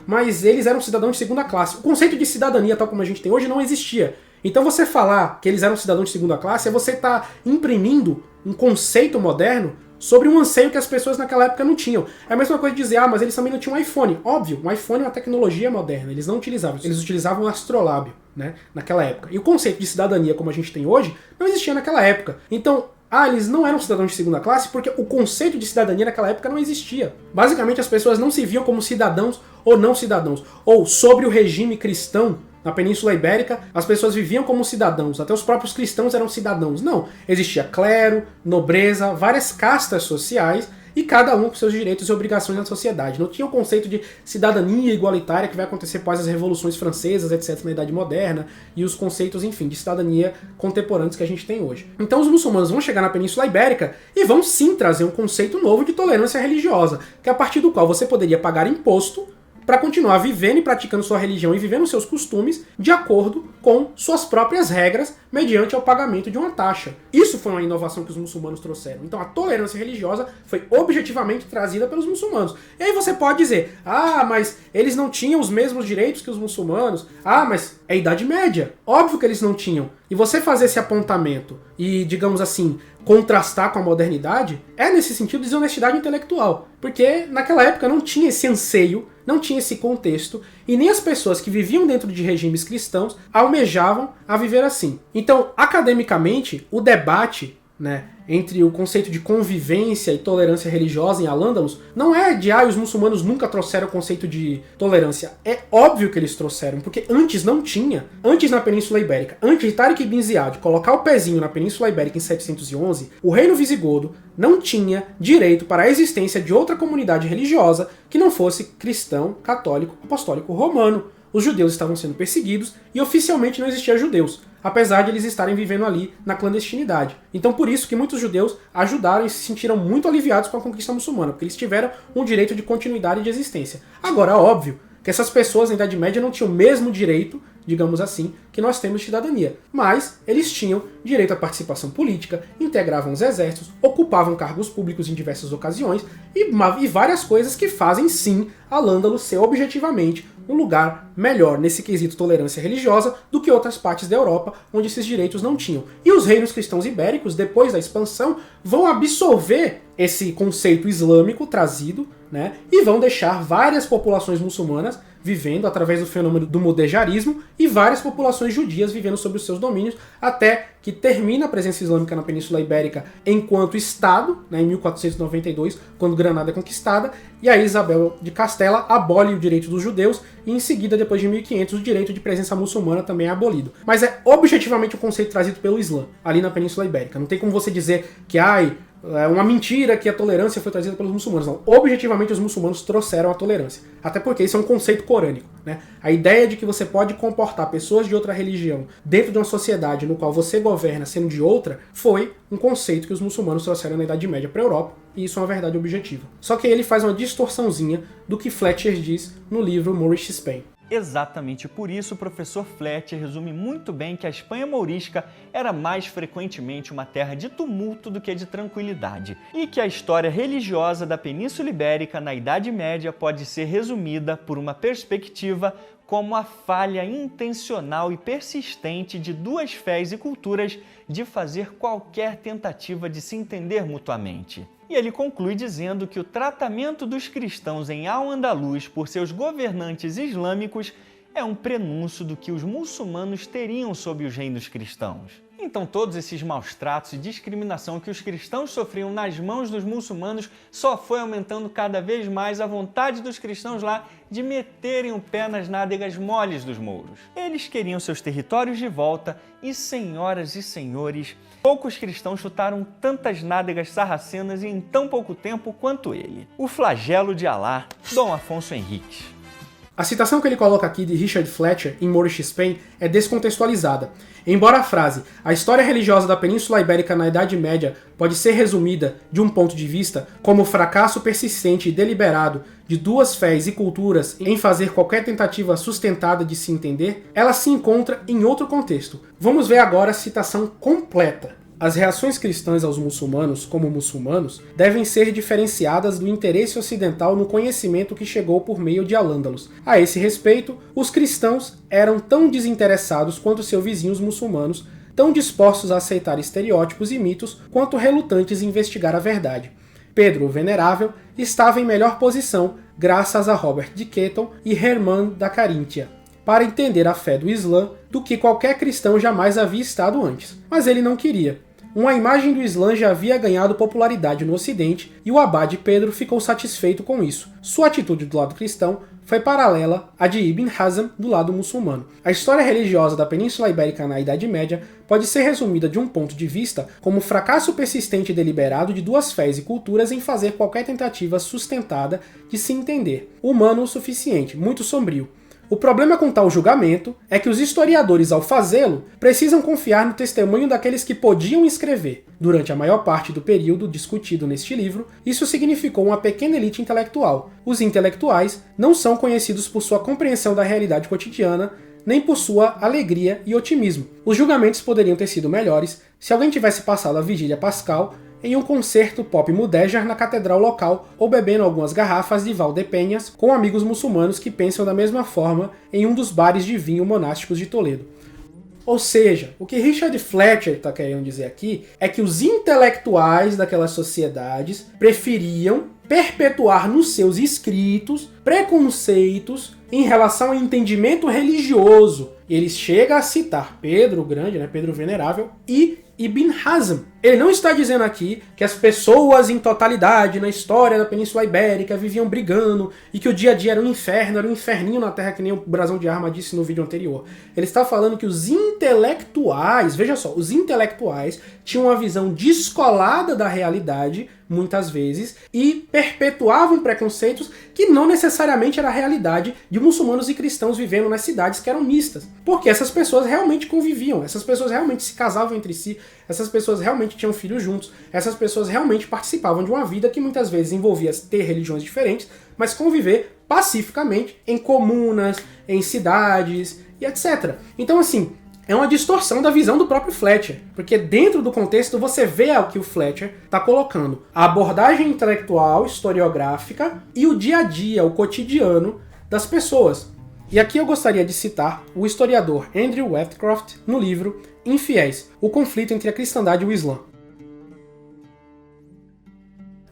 mas eles eram cidadãos de segunda classe. O conceito de cidadania, tal como a gente tem hoje, não existia. Então você falar que eles eram cidadãos de segunda classe é você estar imprimindo um conceito moderno sobre um anseio que as pessoas naquela época não tinham. É a mesma coisa de dizer, mas eles também não tinham um iPhone. Óbvio, um iPhone é uma tecnologia moderna, eles não utilizavam. Eles utilizavam o astrolábio, naquela época. E o conceito de cidadania, como a gente tem hoje, não existia naquela época. Então, eles não eram cidadãos de segunda classe porque o conceito de cidadania naquela época não existia. Basicamente, as pessoas não se viam como cidadãos ou não cidadãos. Ou, sobre o regime cristão, na Península Ibérica, as pessoas viviam como cidadãos, até os próprios cristãos eram cidadãos. Não, existia clero, nobreza, várias castas sociais, e cada um com seus direitos e obrigações na sociedade. Não tinha o conceito de cidadania igualitária que vai acontecer após as revoluções francesas, etc., na Idade Moderna, e os conceitos, enfim, de cidadania contemporâneos que a gente tem hoje. Então os muçulmanos vão chegar na Península Ibérica e vão sim trazer um conceito novo de tolerância religiosa, que é a partir do qual você poderia pagar imposto para continuar vivendo e praticando sua religião e vivendo seus costumes de acordo com suas próprias regras, mediante o pagamento de uma taxa. Isso foi uma inovação que os muçulmanos trouxeram. Então a tolerância religiosa foi objetivamente trazida pelos muçulmanos. E aí você pode dizer, mas eles não tinham os mesmos direitos que os muçulmanos. Mas é a Idade Média. Óbvio que eles não tinham. E você fazer esse apontamento e, digamos assim, contrastar com a modernidade, é nesse sentido desonestidade intelectual. Porque naquela época não tinha esse anseio, não tinha esse contexto, e nem as pessoas que viviam dentro de regimes cristãos almejavam a viver assim. Então, academicamente, o debate entre o conceito de convivência e tolerância religiosa em Al-Ândalus não é de os muçulmanos nunca trouxeram o conceito de tolerância. É óbvio que eles trouxeram, porque antes não tinha. Antes na Península Ibérica, antes de Tariq ibn Ziyad colocar o pezinho na Península Ibérica em 711, o reino visigodo não tinha direito para a existência de outra comunidade religiosa que não fosse cristão, católico, apostólico romano. Os judeus estavam sendo perseguidos e oficialmente não existia judeus, apesar de eles estarem vivendo ali na clandestinidade. Então por isso que muitos judeus ajudaram e se sentiram muito aliviados com a conquista muçulmana, porque eles tiveram um direito de continuidade de existência. Agora, óbvio que essas pessoas na Idade Média não tinham o mesmo direito, digamos assim, que nós temos de cidadania. Mas eles tinham direito à participação política, integravam os exércitos, ocupavam cargos públicos em diversas ocasiões e várias coisas que fazem sim Al-Ândalus ser objetivamente um lugar melhor nesse quesito tolerância religiosa do que outras partes da Europa, onde esses direitos não tinham. E os reinos cristãos ibéricos, depois da expansão, vão absorver esse conceito islâmico trazido, e vão deixar várias populações muçulmanas vivendo através do fenômeno do mudejarismo e várias populações judias vivendo sob os seus domínios, até que termina a presença islâmica na Península Ibérica enquanto Estado, em 1492, quando Granada é conquistada, e aí Isabel de Castela abole o direito dos judeus, e em seguida, depois de 1500, o direito de presença muçulmana também é abolido. Mas é objetivamente o conceito trazido pelo Islã, ali na Península Ibérica. Não tem como você dizer que, é uma mentira que a tolerância foi trazida pelos muçulmanos. Não. Objetivamente, os muçulmanos trouxeram a tolerância. Até porque isso é um conceito corânico. A ideia de que você pode comportar pessoas de outra religião dentro de uma sociedade no qual você governa sendo de outra, foi um conceito que os muçulmanos trouxeram na Idade Média para a Europa, e isso é uma verdade objetiva. Só que ele faz uma distorçãozinha do que Fletcher diz no livro Moorish Spain. Exatamente por isso, o professor Fletcher resume muito bem que a Espanha mourisca era mais frequentemente uma terra de tumulto do que de tranquilidade, e que a história religiosa da Península Ibérica na Idade Média pode ser resumida por uma perspectiva como a falha intencional e persistente de duas fés e culturas de fazer qualquer tentativa de se entender mutuamente. E ele conclui dizendo que o tratamento dos cristãos em Al-Andalus por seus governantes islâmicos é um prenúncio do que os muçulmanos teriam sob os reinos cristãos. Então todos esses maus tratos e discriminação que os cristãos sofriam nas mãos dos muçulmanos só foi aumentando cada vez mais a vontade dos cristãos lá de meterem o pé nas nádegas moles dos mouros. Eles queriam seus territórios de volta e, senhoras e senhores, poucos cristãos chutaram tantas nádegas sarracenas em tão pouco tempo quanto ele. O flagelo de Alá, Dom Afonso Henriques. A citação que ele coloca aqui de Richard Fletcher, em Moorish Spain, é descontextualizada. Embora a frase "a história religiosa da Península Ibérica na Idade Média pode ser resumida, de um ponto de vista, como o fracasso persistente e deliberado de duas fés e culturas em fazer qualquer tentativa sustentada de se entender", ela se encontra em outro contexto. Vamos ver agora a citação completa. As reações cristãs aos muçulmanos, como muçulmanos, devem ser diferenciadas do interesse ocidental no conhecimento que chegou por meio de Al-Andalus. A esse respeito, os cristãos eram tão desinteressados quanto seus vizinhos muçulmanos, tão dispostos a aceitar estereótipos e mitos, quanto relutantes em investigar a verdade. Pedro, o Venerável, estava em melhor posição, graças a Robert de Ketton e Hermann da Caríntia, para entender a fé do Islã do que qualquer cristão jamais havia estado antes. Mas ele não queria. Uma imagem do Islã já havia ganhado popularidade no Ocidente e o abade Pedro ficou satisfeito com isso. Sua atitude do lado cristão foi paralela à de Ibn Hazm do lado muçulmano. A história religiosa da Península Ibérica na Idade Média pode ser resumida de um ponto de vista como o fracasso persistente e deliberado de duas fés e culturas em fazer qualquer tentativa sustentada de se entender. Humano o suficiente, muito sombrio. O problema com tal julgamento é que os historiadores, ao fazê-lo, precisam confiar no testemunho daqueles que podiam escrever. Durante a maior parte do período discutido neste livro, isso significou uma pequena elite intelectual. Os intelectuais não são conhecidos por sua compreensão da realidade cotidiana, nem por sua alegria e otimismo. Os julgamentos poderiam ter sido melhores se alguém tivesse passado a vigília pascal em um concerto pop mudéjar na catedral local ou bebendo algumas garrafas de Valdepenhas com amigos muçulmanos que pensam da mesma forma em um dos bares de vinho monásticos de Toledo. Ou seja, o que Richard Fletcher está querendo dizer aqui é que os intelectuais daquelas sociedades preferiam perpetuar nos seus escritos preconceitos em relação ao entendimento religioso. Ele chega a citar Pedro o Grande, Pedro o Venerável, e Ibn Hazm. Ele não está dizendo aqui que as pessoas em totalidade na história da Península Ibérica viviam brigando e que o dia a dia era um inferno, era um inferninho na Terra, que nem o Brasão de Arma disse no vídeo anterior. Ele está falando que os intelectuais, veja só, os intelectuais tinham uma visão descolada da realidade, muitas vezes, e perpetuavam preconceitos que não necessariamente era a realidade de muçulmanos e cristãos vivendo nas cidades que eram mistas. Porque essas pessoas realmente conviviam, essas pessoas realmente se casavam entre si, essas pessoas realmente tinham filhos juntos, essas pessoas realmente participavam de uma vida que muitas vezes envolvia ter religiões diferentes, mas conviver pacificamente em comunas, em cidades e etc. Então, assim, é uma distorção da visão do próprio Fletcher, porque dentro do contexto você vê o que o Fletcher está colocando. A abordagem intelectual, historiográfica e o dia a dia, o cotidiano das pessoas. E aqui eu gostaria de citar o historiador Andrew Westcroft no livro Infiéis, o conflito entre a cristandade e o Islã.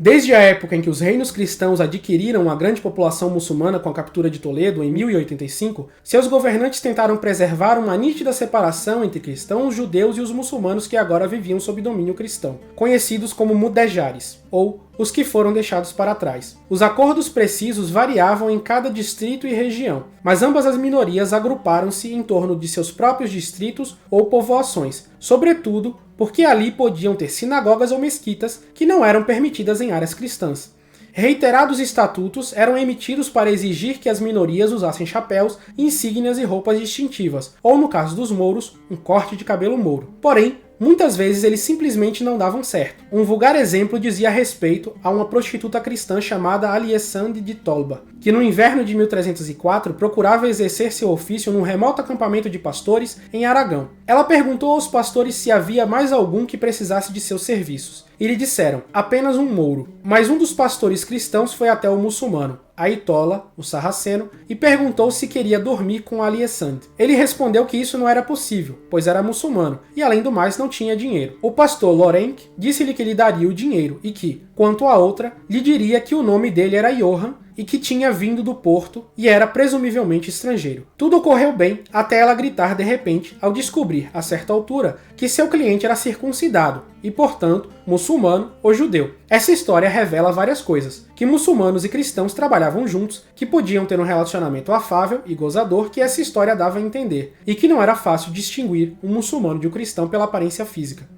Desde a época em que os reinos cristãos adquiriram uma grande população muçulmana com a captura de Toledo em 1085, seus governantes tentaram preservar uma nítida separação entre cristãos, judeus e os muçulmanos que agora viviam sob domínio cristão, conhecidos como mudejares, ou os que foram deixados para trás. Os acordos precisos variavam em cada distrito e região, mas ambas as minorias agruparam-se em torno de seus próprios distritos ou povoações, sobretudo porque ali podiam ter sinagogas ou mesquitas que não eram permitidas em áreas cristãs. Reiterados estatutos eram emitidos para exigir que as minorias usassem chapéus, insígnias e roupas distintivas, ou no caso dos mouros, um corte de cabelo mouro. Porém, muitas vezes eles simplesmente não davam certo. Um vulgar exemplo dizia respeito a uma prostituta cristã chamada Aliesande de Tolba, que no inverno de 1304 procurava exercer seu ofício num remoto acampamento de pastores em Aragão. Ela perguntou aos pastores se havia mais algum que precisasse de seus serviços. E lhe disseram, apenas um mouro. Mas um dos pastores cristãos foi até o muçulmano, Aitola, o sarraceno, e perguntou se queria dormir com Aliessand. Ele respondeu que isso não era possível, pois era muçulmano, e além do mais não tinha dinheiro. O pastor Lorenc disse-lhe que lhe daria o dinheiro e que, quanto à outra, lhe diria que o nome dele era Johann e que tinha vindo do Porto e era presumivelmente estrangeiro. Tudo ocorreu bem até ela gritar de repente ao descobrir, a certa altura, que seu cliente era circuncidado e, portanto, muçulmano ou judeu. Essa história revela várias coisas, que muçulmanos e cristãos trabalhavam juntos, que podiam ter um relacionamento afável e gozador que essa história dava a entender, e que não era fácil distinguir um muçulmano de um cristão pela aparência física.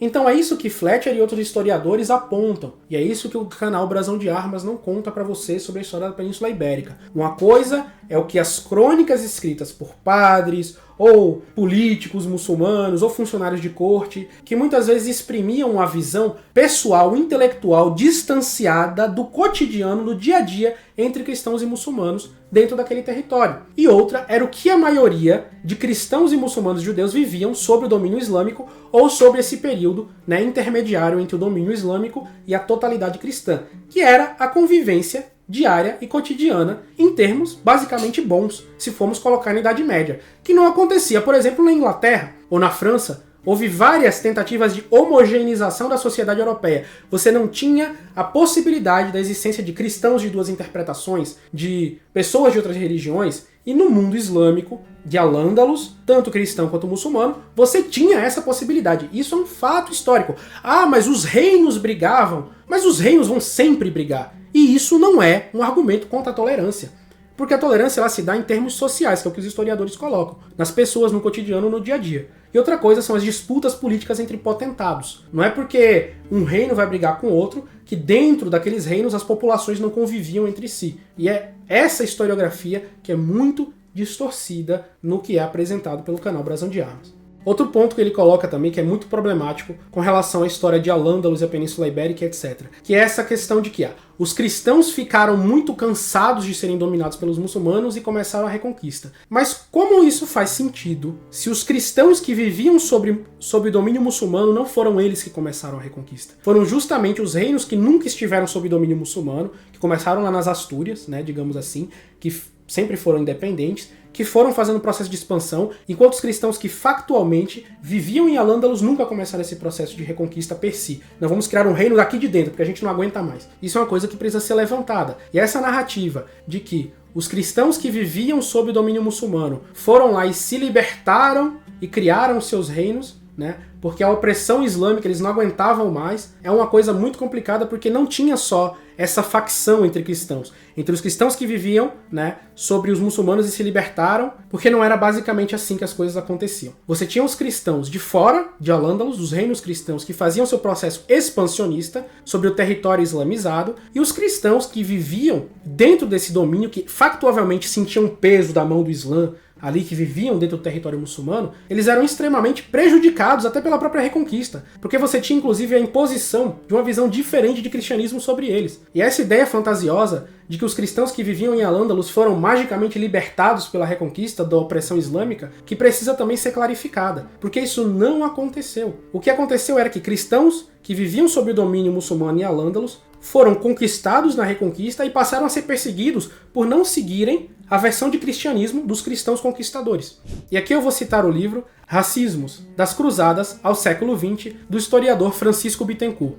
Então é isso que Fletcher e outros historiadores apontam, e é isso que o canal Brasão de Armas não conta para você sobre a história da Península Ibérica. Uma coisa é o que as crônicas escritas por padres, ou políticos muçulmanos, ou funcionários de corte, que muitas vezes exprimiam uma visão pessoal, intelectual, distanciada do cotidiano, do dia a dia entre cristãos e muçulmanos dentro daquele território. E outra era o que a maioria de cristãos e muçulmanos judeus viviam sob o domínio islâmico ou sobre esse período, né, intermediário entre o domínio islâmico e a totalidade cristã, que era a convivência diária e cotidiana, em termos basicamente bons, se formos colocar na Idade Média, que não acontecia, por exemplo, na Inglaterra ou na França. Houve várias tentativas de homogeneização da sociedade europeia. Você não tinha a possibilidade da existência de cristãos de duas interpretações, de pessoas de outras religiões, e no mundo islâmico, de Al-Ândalos, tanto cristão quanto muçulmano, você tinha essa possibilidade. Isso é um fato histórico. Ah, mas os reinos brigavam. Mas os reinos vão sempre brigar. E isso não é um argumento contra a tolerância. Porque a tolerância ela se dá em termos sociais, que é o que os historiadores colocam, nas pessoas, no cotidiano, no dia a dia. E outra coisa são as disputas políticas entre potentados. Não é porque um reino vai brigar com outro que dentro daqueles reinos as populações não conviviam entre si. E é essa historiografia que é muito distorcida no que é apresentado pelo canal Brasão de Armas. Outro ponto que ele coloca também, que é muito problemático com relação à história de Al-Ândalos e a Península Ibérica, etc., que é essa questão de que os cristãos ficaram muito cansados de serem dominados pelos muçulmanos e começaram a reconquista. Mas como isso faz sentido se os cristãos que viviam sob domínio muçulmano não foram eles que começaram a reconquista? Foram justamente os reinos que nunca estiveram sob domínio muçulmano, que começaram lá nas Astúrias, né, digamos assim, que sempre foram independentes, que foram fazendo o processo de expansão, enquanto os cristãos que factualmente viviam em Al-Ândalos nunca começaram esse processo de reconquista per si. Nós vamos criar um reino daqui de dentro, porque a gente não aguenta mais. Isso é uma coisa que precisa ser levantada. E essa narrativa de que os cristãos que viviam sob o domínio muçulmano foram lá e se libertaram e criaram seus reinos, né? Porque a opressão islâmica eles não aguentavam mais, é uma coisa muito complicada porque não tinha só essa facção entre cristãos. Entre os cristãos que viviam, né, sobre os muçulmanos e se libertaram, porque não era basicamente assim que as coisas aconteciam. Você tinha os cristãos de fora de Al-Ândalos, os reinos cristãos que faziam seu processo expansionista sobre o território islamizado, e os cristãos que viviam dentro desse domínio, que factualmente sentiam o peso da mão do Islã, ali que viviam dentro do território muçulmano, eles eram extremamente prejudicados até pela própria reconquista, porque você tinha inclusive a imposição de uma visão diferente de cristianismo sobre eles. E essa ideia fantasiosa de que os cristãos que viviam em Al-Ândalos foram magicamente libertados pela reconquista da opressão islâmica, que precisa também ser clarificada, porque isso não aconteceu. O que aconteceu era que cristãos que viviam sob o domínio muçulmano em Al-Ândalos foram conquistados na reconquista e passaram a ser perseguidos por não seguirem a versão de cristianismo dos cristãos conquistadores. E aqui eu vou citar o livro Racismos, das Cruzadas ao século XX, do historiador Francisco Bittencourt.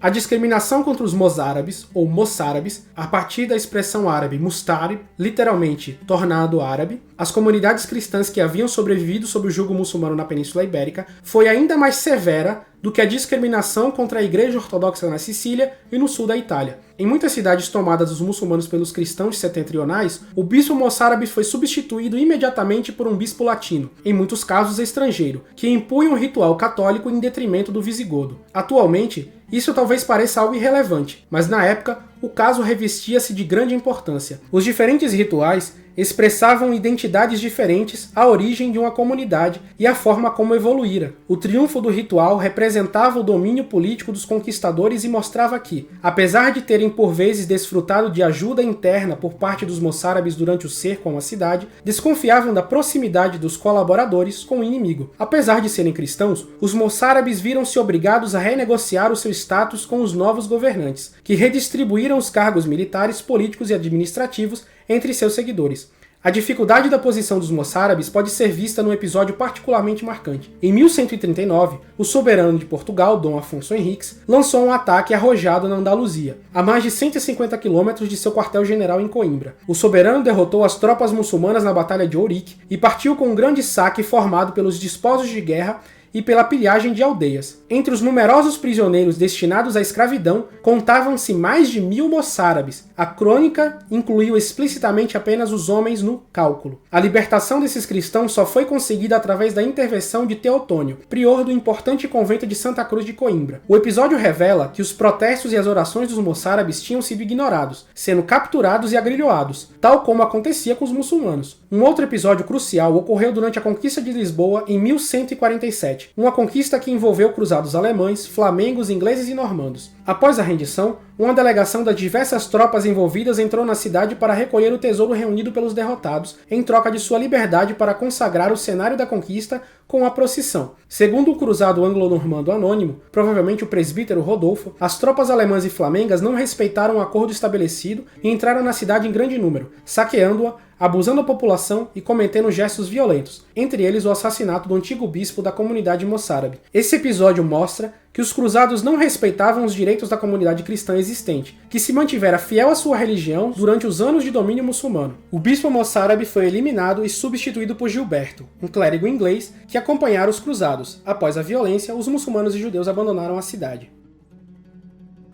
A discriminação contra os mozárabes, ou moçárabes, a partir da expressão árabe mustarib, literalmente tornado árabe, as comunidades cristãs que haviam sobrevivido sob o jugo muçulmano na Península Ibérica, foi ainda mais severa do que a discriminação contra a Igreja Ortodoxa na Sicília e no sul da Itália. Em muitas cidades tomadas dos muçulmanos pelos cristãos setentrionais, o bispo moçárabe foi substituído imediatamente por um bispo latino, em muitos casos estrangeiro, que impunha um ritual católico em detrimento do visigodo. Atualmente, isso talvez pareça algo irrelevante, mas na época, o caso revestia-se de grande importância. Os diferentes rituais expressavam identidades diferentes, a origem de uma comunidade e a forma como evoluíra. O triunfo do ritual representava o domínio político dos conquistadores e mostrava que, apesar de terem por vezes desfrutado de ajuda interna por parte dos moçárabes durante o cerco a uma cidade, desconfiavam da proximidade dos colaboradores com o inimigo. Apesar de serem cristãos, os moçárabes viram-se obrigados a renegociar o seu status com os novos governantes, que redistribuíram os cargos militares, políticos e administrativos entre seus seguidores. A dificuldade da posição dos moçárabes pode ser vista num episódio particularmente marcante. Em 1139, o soberano de Portugal, Dom Afonso Henriques, lançou um ataque arrojado na Andaluzia, a mais de 150 km de seu quartel-general em Coimbra. O soberano derrotou as tropas muçulmanas na Batalha de Ourique e partiu com um grande saque formado pelos despojos de guerra e pela pilhagem de aldeias. Entre os numerosos prisioneiros destinados à escravidão, contavam-se mais de 1000 moçárabes. A crônica incluiu explicitamente apenas os homens no cálculo. A libertação desses cristãos só foi conseguida através da intervenção de Teotônio, prior do importante convento de Santa Cruz de Coimbra. O episódio revela que os protestos e as orações dos moçárabes tinham sido ignorados, sendo capturados e agrilhoados, tal como acontecia com os muçulmanos. Um outro episódio crucial ocorreu durante a conquista de Lisboa em 1147. Uma conquista que envolveu cruzados alemães, flamengos, ingleses e normandos. Após a rendição, uma delegação das diversas tropas envolvidas entrou na cidade para recolher o tesouro reunido pelos derrotados, em troca de sua liberdade para consagrar o cenário da conquista com a procissão. Segundo o cruzado anglo-normando anônimo, provavelmente o presbítero Rodolfo, as tropas alemãs e flamengas não respeitaram o acordo estabelecido e entraram na cidade em grande número, saqueando-a, abusando da população e cometendo gestos violentos, entre eles o assassinato do antigo bispo da comunidade moçárabe. Esse episódio mostra que os cruzados não respeitavam os direitos da comunidade cristã existente, que se mantivera fiel à sua religião durante os anos de domínio muçulmano. O bispo moçárabe foi eliminado e substituído por Gilberto, um clérigo inglês que acompanhara os cruzados. Após a violência, os muçulmanos e judeus abandonaram a cidade.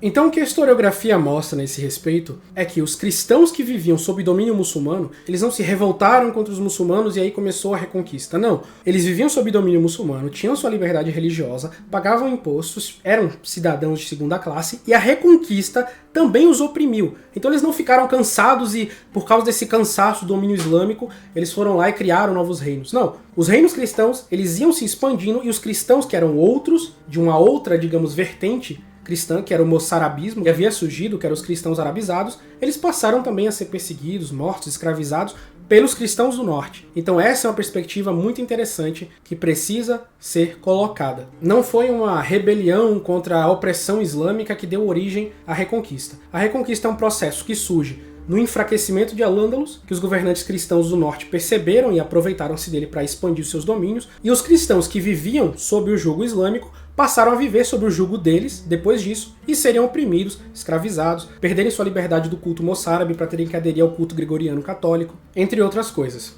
Então o que a historiografia mostra nesse respeito é que os cristãos que viviam sob domínio muçulmano, eles não se revoltaram contra os muçulmanos e aí começou a reconquista. Não, eles viviam sob domínio muçulmano, tinham sua liberdade religiosa, pagavam impostos, eram cidadãos de segunda classe e a reconquista também os oprimiu. Então eles não ficaram cansados e por causa desse cansaço do domínio islâmico, eles foram lá e criaram novos reinos. Não, os reinos cristãos, eles iam se expandindo e os cristãos que eram outros, de uma outra, digamos, vertente cristã, que era o moçarabismo, que havia surgido, que eram os cristãos arabizados, eles passaram também a ser perseguidos, mortos, escravizados pelos cristãos do norte. Então essa é uma perspectiva muito interessante que precisa ser colocada. Não foi uma rebelião contra a opressão islâmica que deu origem à reconquista. A reconquista é um processo que surge no enfraquecimento de Al-Ândalus, que os governantes cristãos do norte perceberam e aproveitaram-se dele para expandir seus domínios, e os cristãos que viviam sob o jugo islâmico passaram a viver sob o jugo deles, depois disso, e seriam oprimidos, escravizados, perderem sua liberdade do culto moçárabe para terem que aderir ao culto gregoriano católico, entre outras coisas.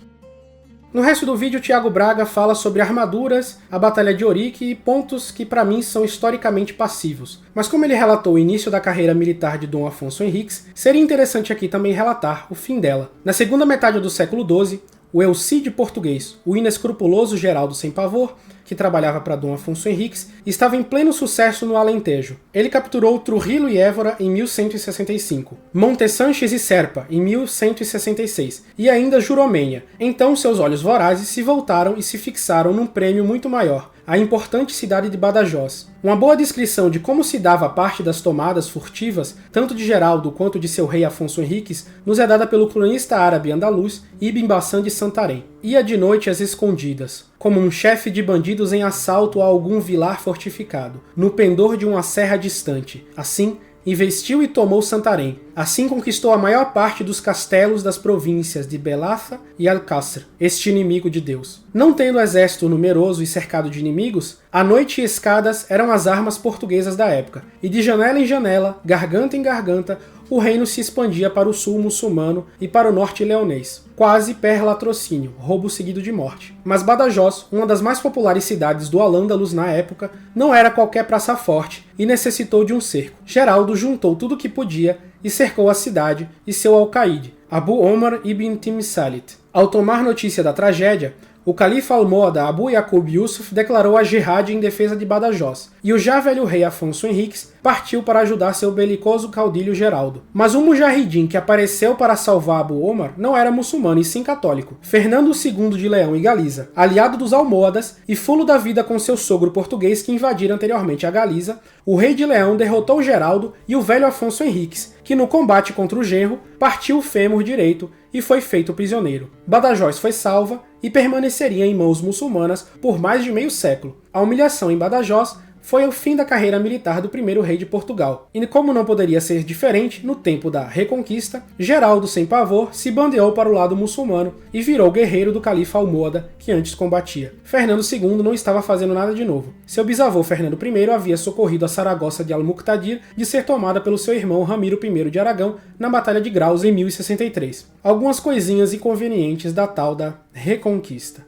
No resto do vídeo, Thiago Braga fala sobre armaduras, a Batalha de Ourique e pontos que para mim são historicamente passivos. Mas como ele relatou o início da carreira militar de Dom Afonso Henriques, seria interessante aqui também relatar o fim dela. Na segunda metade do século XII, o Elcide português, o inescrupuloso Geraldo Sem Pavor, que trabalhava para Dom Afonso Henriques, estava em pleno sucesso no Alentejo. Ele capturou Trujillo e Évora em 1165, Monte Sanches e Serpa em 1166 e ainda Juromenha. Então seus olhos vorazes se voltaram e se fixaram num prêmio muito maior, a importante cidade de Badajoz. Uma boa descrição de como se dava parte das tomadas furtivas, tanto de Geraldo quanto de seu rei Afonso Henriques, nos é dada pelo cronista árabe andaluz Ibn Bassan de Santarém. Ia de noite às escondidas, como um chefe de bandidos em assalto a algum vilar fortificado, no pendor de uma serra distante. Assim, investiu e tomou Santarém. Assim conquistou a maior parte dos castelos das províncias de Belafa e Alcácer, este inimigo de Deus. Não tendo exército numeroso e cercado de inimigos, a noite e escadas eram as armas portuguesas da época, e de janela em janela, garganta em garganta, o reino se expandia para o sul muçulmano e para o norte leonês, quase per latrocínio, roubo seguido de morte. Mas Badajoz, uma das mais populares cidades do Al-Ândalus na época, não era qualquer praça forte e necessitou de um cerco. Geraldo juntou tudo o que podia e cercou a cidade e seu alcaide, Abu Omar ibn Timsalit. Ao tomar notícia da tragédia, o califa almohada Abu Yaqub Yusuf declarou a jihad em defesa de Badajoz, e o já velho rei Afonso Henriques partiu para ajudar seu belicoso caudilho Geraldo. Mas o mujahidin que apareceu para salvar Abu Omar não era muçulmano e sim católico. Fernando II de Leão e Galiza, aliado dos almohadas e fulo da vida com seu sogro português que invadira anteriormente a Galiza, o rei de Leão derrotou Geraldo e o velho Afonso Henriques, que no combate contra o genro partiu o fêmur direito e foi feito prisioneiro. Badajoz foi salva e permaneceria em mãos muçulmanas por mais de meio século. A humilhação em Badajoz foi o fim da carreira militar do primeiro rei de Portugal. E como não poderia ser diferente, no tempo da Reconquista, Geraldo, sem pavor, se bandeou para o lado muçulmano e virou guerreiro do califa almohada que antes combatia. Fernando II não estava fazendo nada de novo. Seu bisavô Fernando I havia socorrido a Saragossa de Al-Muqtadir de ser tomada pelo seu irmão Ramiro I de Aragão na Batalha de Graus em 1063. Algumas coisinhas inconvenientes da tal da Reconquista.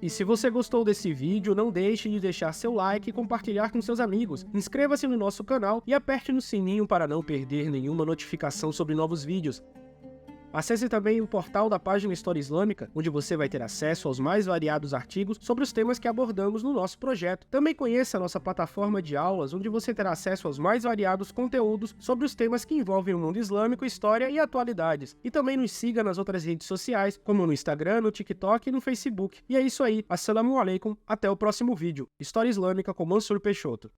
E se você gostou desse vídeo, não deixe de deixar seu like e compartilhar com seus amigos. Inscreva-se no nosso canal e aperte no sininho para não perder nenhuma notificação sobre novos vídeos. Acesse também o portal da página História Islâmica, onde você vai ter acesso aos mais variados artigos sobre os temas que abordamos no nosso projeto. Também conheça a nossa plataforma de aulas, onde você terá acesso aos mais variados conteúdos sobre os temas que envolvem o mundo islâmico, história e atualidades. E também nos siga nas outras redes sociais, como no Instagram, no TikTok e no Facebook. E é isso aí. Assalamu alaikum. Até o próximo vídeo. História Islâmica com Mansur Peixoto.